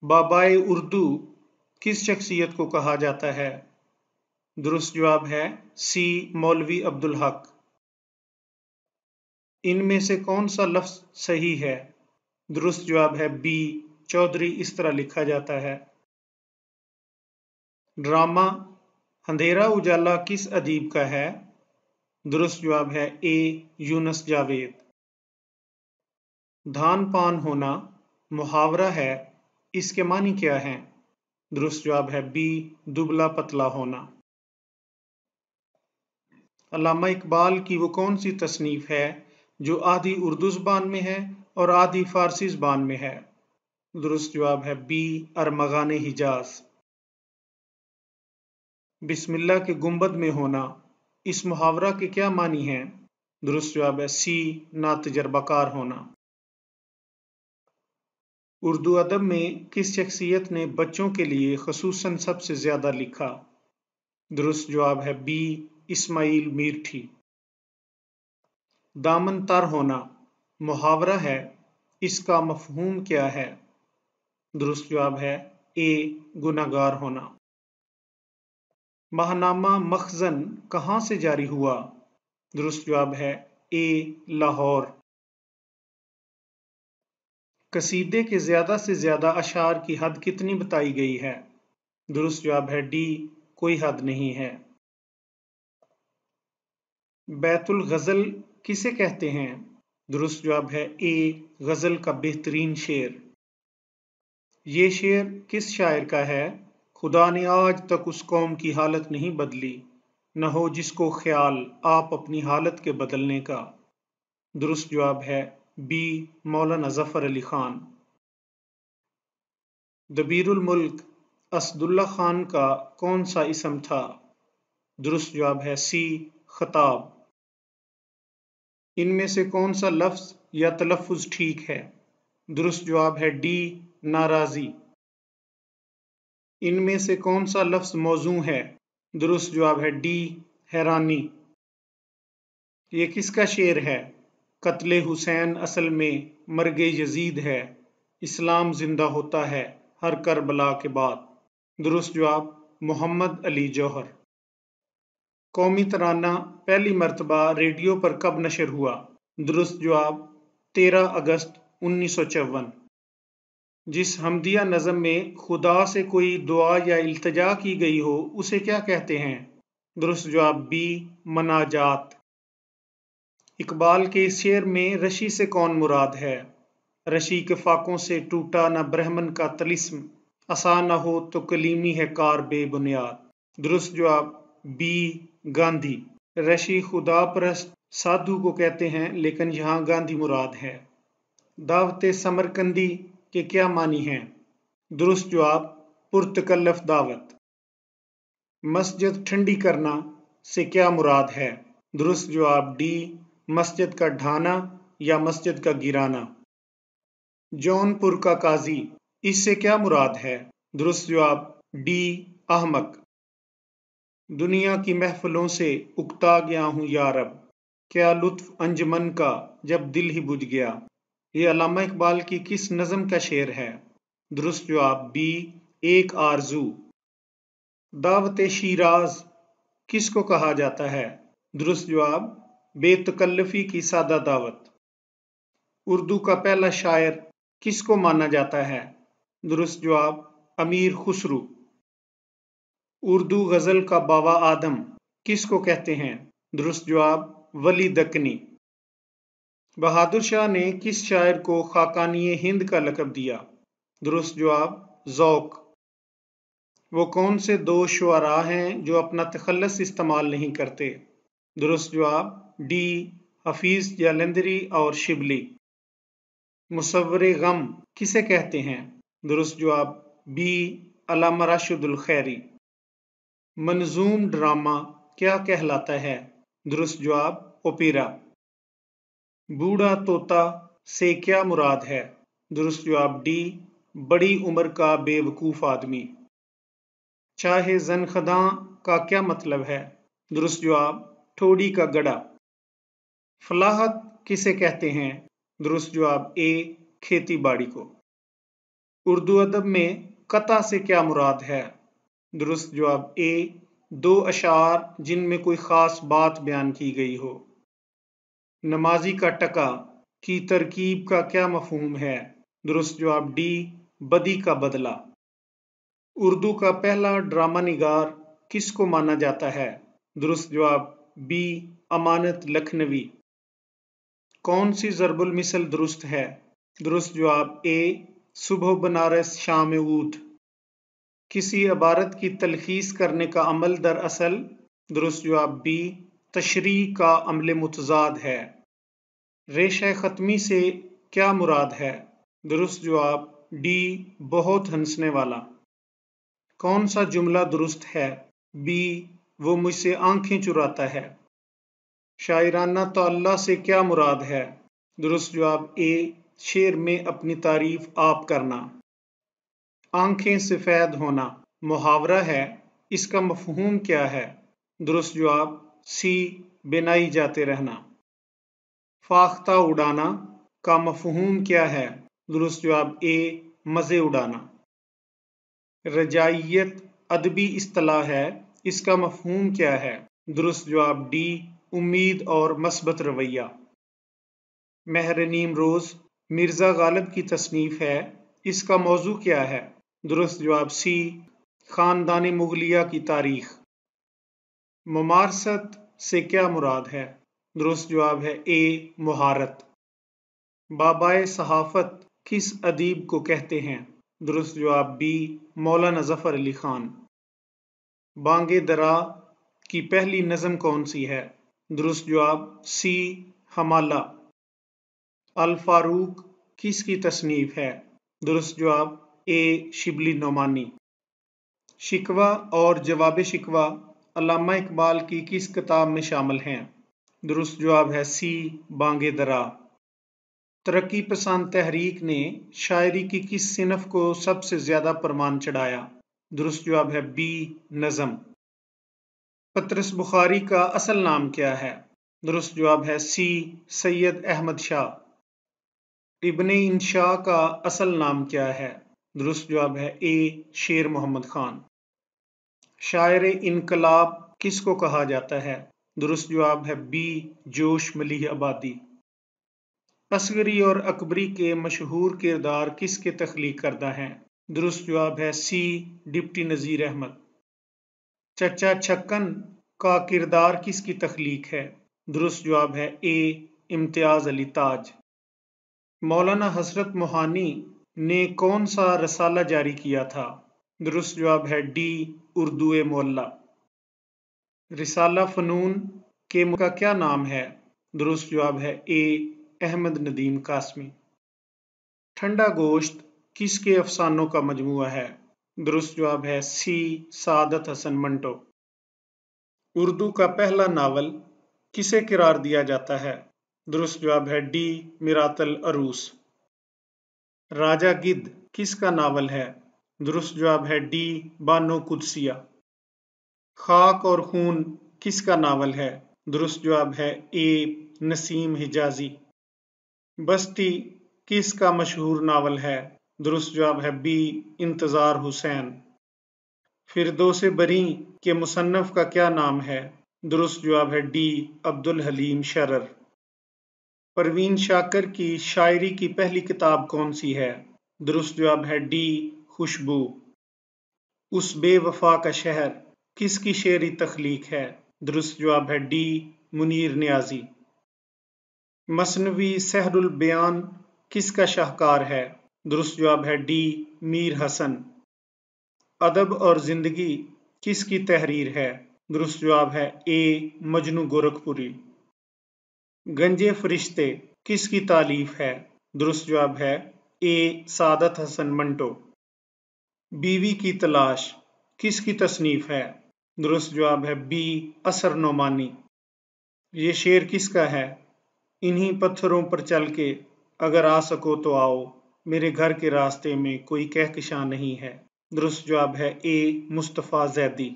بابائے اردو کس شخصیت کو کہا جاتا ہے؟ درست جواب ہے سی مولوی عبدالحق۔ ان میں سے کون سا لفظ صحیح ہے؟ درست جواب ہے بی چودھری، اس طرح لکھا جاتا ہے۔ ڈرامہ اندھیرا اجالا کس ادیب کا ہے؟ درست جواب ہے اے یونس جاوید۔ دھان پان ہونا محاورہ ہے، اس کے معنی کیا ہیں؟ درست جواب ہے بی دبلا پتلا ہونا۔ علامہ اقبال کی وہ کون سی تصنیف ہے جو آدھی اردو زبان میں ہے اور آدھی فارسی زبان میں ہے؟ درست جواب ہے بی ارمغان حجاز۔ بسم اللہ کے گنبد میں ہونا، اس محاورہ کے کیا معنی ہیں؟ درست جواب ہے سی ناتجربہ کار ہونا۔ اردو ادب میں کس شخصیت نے بچوں کے لیے خصوصاً سب سے زیادہ لکھا؟ درست جواب ہے بی اسماعیل میرٹھی۔ دامن تر ہونا محاورہ ہے، اس کا مفہوم کیا ہے؟ درست جواب ہے اے گنہگار ہونا۔ ماہنامہ مخزن کہاں سے جاری ہوا؟ درست جواب ہے اے لاہور۔ قصیدے کے زیادہ سے زیادہ اشعار کی حد کتنی بتائی گئی ہے؟ درست جواب ہے ڈی کوئی حد نہیں ہے۔ بیت الغزل کسے کہتے ہیں؟ درست جواب ہے اے غزل کا بہترین شعر۔ یہ شعر کس شاعر کا ہے؟ خدا نے آج تک اس قوم کی حالت نہیں بدلی، نہ ہو جس کو خیال آپ اپنی حالت کے بدلنے کا۔ درست جواب ہے بی مولانا ظفر علی خان۔ دبیر الملک اسد اللہ خان کا کون سا اسم تھا؟ درست جواب ہے سی خطاب۔ ان میں سے کون سا لفظ یا تلفظ ٹھیک ہے؟ درست جواب ہے ڈی ناراضی۔ ان میں سے کون سا لفظ موزوں ہے؟ درست جواب ہے ڈی حیرانی۔ یہ کس کا شعر ہے؟ قتل حسین اصل میں مرگ یزید ہے، اسلام زندہ ہوتا ہے ہر کربلا کے بعد۔ درست جواب محمد علی جوہر۔ قومی ترانہ پہلی مرتبہ ریڈیو پر کب نشر ہوا؟ درست جواب 13 اگست 1954۔ جس حمدیہ نظم میں خدا سے کوئی دعا یا التجا کی گئی ہو اسے کیا کہتے ہیں؟ درست جواب بی مناجات۔ اقبال کے اس شعر میں رشی سے کون مراد ہے؟ رشی کے فاقوں سے ٹوٹا نہ برہمن کا طلسم، عصا نہ ہو تو کلیمی ہے کار بے بنیاد۔ درست جواب بی گاندھی۔ رشی خدا پرست سادھو کو کہتے ہیں لیکن یہاں گاندھی مراد ہے۔ دعوت سمرقندی کے کیا معنی ہیں؟ درست جواب پرتکلف دعوت۔ مسجد ٹھنڈی کرنا سے کیا مراد ہے؟ درست جواب ڈی مسجد کا ڈھانا یا مسجد کا گرانا۔ جون پور کا قاضی، اس سے کیا مراد ہے؟ درست جواب ڈی احمق۔ دنیا کی محفلوں سے اکتا گیا ہوں یارب، کیا لطف انجمن کا جب دل ہی بجھ گیا۔ یہ علامہ اقبال کی کس نظم کا شعر ہے؟ درست جواب بی ایک آرزو۔ دعوت شیراز کس کو کہا جاتا ہے؟ درست جواب بے تکلفی کی سادہ دعوت۔ اردو کا پہلا شاعر کس کو مانا جاتا ہے؟ درست جواب امیر خسرو۔ اردو غزل کا بابا آدم کس کو کہتے ہیں؟ درست جواب ولی دکنی۔ بہادر شاہ نے کس شاعر کو خاقانی ہند کا لقب دیا؟ درست جواب ذوق۔ وہ کون سے دو شعراء ہیں جو اپنا تخلص استعمال نہیں کرتے؟ درست جواب ڈی حفیظ جالندھری اور شبلی۔ مصور غم کسے کہتے ہیں؟ درست جواب بی علامہ راشد الخیری۔ منظوم ڈرامہ کیا کہلاتا ہے؟ درست جواب اوپیرا۔ بوڑھا طوطا سے کیا مراد ہے؟ درست جواب ڈی بڑی عمر کا بے وقوف آدمی۔ چاہے زن خداں کا کیا مطلب ہے؟ درست جواب ٹھوڑی کا گڑا۔ فلاحت کسے کہتے ہیں؟ درست جواب اے کھیتی باڑی کو۔ اردو ادب میں قطع سے کیا مراد ہے؟ درست جواب اے، دو اشعار جن میں کوئی خاص بات بیان کی گئی ہو۔ نمازی کا ٹکا کی ترکیب کا کیا مفہوم ہے؟ درست جواب ڈی، بدی کا بدلہ۔ اردو کا پہلا ڈرامہ نگار کس کو مانا جاتا ہے؟ درست جواب بی، امانت لکھنوی۔ کون سی ضرب المثل درست ہے؟ درست جواب اے، صبح بنارس شام عود۔ کسی عبارت کی تلخیص کرنے کا عمل دراصل؟ درست جواب بی، تشریح کا عمل متضاد ہے۔ ریشہ ختمی سے کیا مراد ہے؟ درست جواب ڈی، بہت ہنسنے والا۔ کون سا جملہ درست ہے؟ بی، وہ مجھ سے آنکھیں چراتا ہے۔ شاعرانہ تعلیٰ سے کیا مراد ہے؟ درست جواب اے، شعر میں اپنی تعریف آپ کرنا۔ آنکھیں سفید ہونا محاورہ ہے، اس کا مفہوم کیا ہے؟ درست جواب سی، بنائی جاتے رہنا۔ فاختہ اڑانا کا مفہوم کیا ہے؟ درست جواب اے، مزے اڑانا۔ رجاعیت ادبی اصطلاح ہے، اس کا مفہوم کیا ہے؟ درست جواب ڈی، امید اور مثبت رویہ۔ مہر نیم روز مرزا غالب کی تصنیف ہے، اس کا موضوع کیا ہے؟ درست جواب سی، خاندان مغلیہ کی تاریخ۔ ممارست سے کیا مراد ہے؟ درست جواب ہے اے، مہارت۔ بابائے صحافت کس ادیب کو کہتے ہیں؟ درست جواب بی، مولانا ظفر علی خان۔ بانگ درا کی پہلی نظم کون سی ہے؟ درست جواب سی، حمالہ۔ الفاروق کس کی تصنیف ہے؟ درست جواب اے، شبلی نعمانی۔ شکوہ اور جواب شکوہ علامہ اقبال کی کس کتاب میں شامل ہیں؟ درست جواب ہے سی، بانگ درا۔ ترقی پسند تحریک نے شاعری کی کس صنف کو سب سے زیادہ پروان چڑھایا؟ درست جواب ہے بی، نظم۔ پطرس بخاری کا اصل نام کیا ہے؟ درست جواب ہے سی، سید احمد شاہ۔ ابن انشاء کا اصل نام کیا ہے؟ درست جواب ہے اے، شیر محمد خان۔ شاعر انقلاب کس کو کہا جاتا ہے؟ درست جواب ہے بی، جوش ملیح آبادی۔ اصغری اور اکبری کے مشہور کردار کس کے تخلیق کردہ ہیں؟ درست جواب ہے سی، ڈپٹی نذیر احمد۔ چچا چھکن کا کردار کس کی تخلیق ہے؟ درست جواب ہے اے، امتیاز علی تاج۔ مولانا حضرت موہانی نے کون سا رسالہ جاری کیا تھا؟ درست جواب ہے ڈی، اردو معلی۔ رسالہ فنون کے کا کیا نام ہے؟ درست جواب ہے اے، احمد ندیم قاسمی۔ ٹھنڈا گوشت کس کے افسانوں کا مجموعہ ہے؟ درست جواب ہے سی، سعادت حسن منٹو۔ اردو کا پہلا ناول کسے قرار دیا جاتا ہے؟ درست جواب ہے ڈی، میرات العروس۔ راجہ گدھ کس کا ناول ہے؟ درست جواب ہے ڈی، بانو قدسیہ۔ خاک اور خون کس کا ناول ہے؟ درست جواب ہے اے، نسیم حجازی۔ بستی کس کا مشہور ناول ہے؟ درست جواب ہے بی، انتظار حسین۔ فردوس بری کے مصنف کا کیا نام ہے؟ درست جواب ہے ڈی، عبدالحلیم شرر۔ پروین شاکر کی شاعری کی پہلی کتاب کون سی ہے؟ درست جواب ہے ڈی، خوشبو۔ اس بے وفا کا شہر کس کی شعری تخلیق ہے؟ درست جواب ہے ڈی، منیر نیازی۔ مثنوی سحر البیان کس کا شاہکار ہے؟ درست جواب ہے ڈی، میر حسن۔ ادب اور زندگی کس کی تحریر ہے؟ درست جواب ہے اے، مجنوں گورکھپوری۔ گنجے فرشتے کس کی تالیف ہے؟ درست جواب ہے اے، سعادت حسن منٹو۔ بیوی کی تلاش کس کی تصنیف ہے؟ درست جواب ہے بی، اثر نعمانی۔ یہ شعر کس کا ہے؟ انہی پتھروں پر چل کے اگر آ سکو تو آؤ، میرے گھر کے راستے میں کوئی کہکشاں نہیں ہے۔ درست جواب ہے اے، مصطفیٰ زیدی۔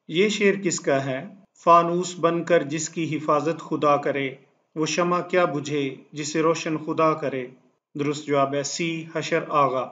یہ شعر کس کا ہے؟ فانوس بن کر جس کی حفاظت خدا کرے، وہ شمع کیا بجھے جسے روشن خدا کرے۔ درست جواب ہے سی، حشر آغا۔